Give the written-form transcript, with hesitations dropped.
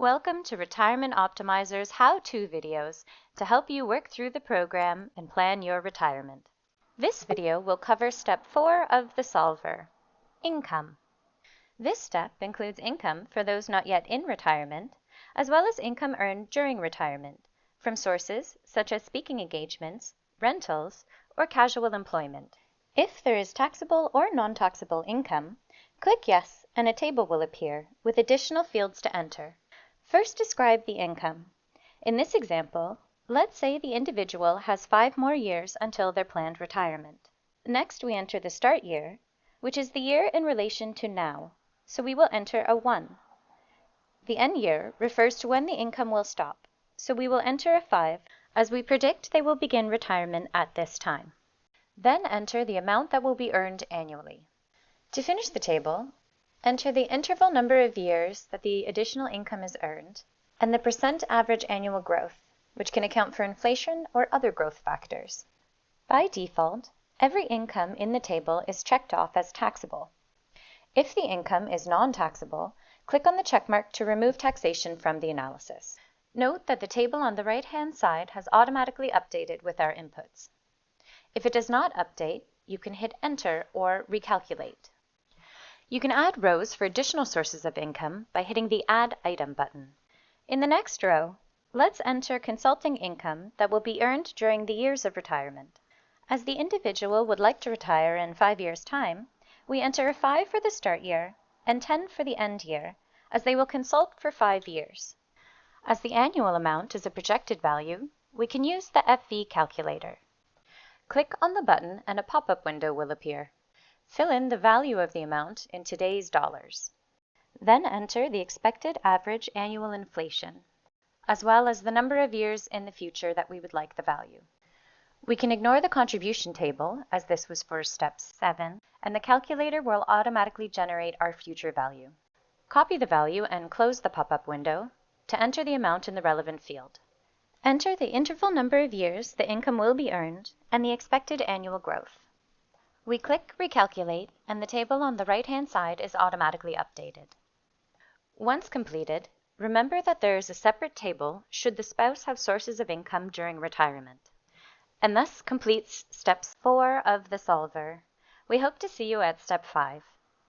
Welcome to Retirement Optimizer's how-to videos to help you work through the program and plan your retirement. This video will cover step 4 of the solver, income. This step includes income for those not yet in retirement, as well as income earned during retirement from sources such as speaking engagements, rentals, or casual employment. If there is taxable or non-taxable income, click Yes and a table will appear with additional fields to enter. First, describe the income. In this example, let's say the individual has 5 more years until their planned retirement. Next, we enter the start year, which is the year in relation to now, so we will enter a 1. The end year refers to when the income will stop, so we will enter a 5 as we predict they will begin retirement at this time. Then enter the amount that will be earned annually. To finish the table, enter the interval number of years that the additional income is earned and the percent average annual growth, which can account for inflation or other growth factors. By default, every income in the table is checked off as taxable. If the income is non-taxable, click on the checkmark to remove taxation from the analysis. Note that the table on the right-hand side has automatically updated with our inputs. If it does not update, you can hit Enter or Recalculate. You can add rows for additional sources of income by hitting the Add Item button. In the next row, let's enter consulting income that will be earned during the years of retirement. As the individual would like to retire in 5 years' time, we enter a 5 for the start year and 10 for the end year, as they will consult for 5 years. As the annual amount is a projected value, we can use the FV calculator. Click on the button and a pop-up window will appear. Fill in the value of the amount in today's dollars. Then enter the expected average annual inflation, as well as the number of years in the future that we would like the value. We can ignore the contribution table, as this was for step 7, and the calculator will automatically generate our future value. Copy the value and close the pop-up window to enter the amount in the relevant field. Enter the interval number of years the income will be earned and the expected annual growth. We click Recalculate and the table on the right-hand side is automatically updated. Once completed, remember that there is a separate table should the spouse have sources of income during retirement. And thus completes step 4 of the solver. We hope to see you at step 5.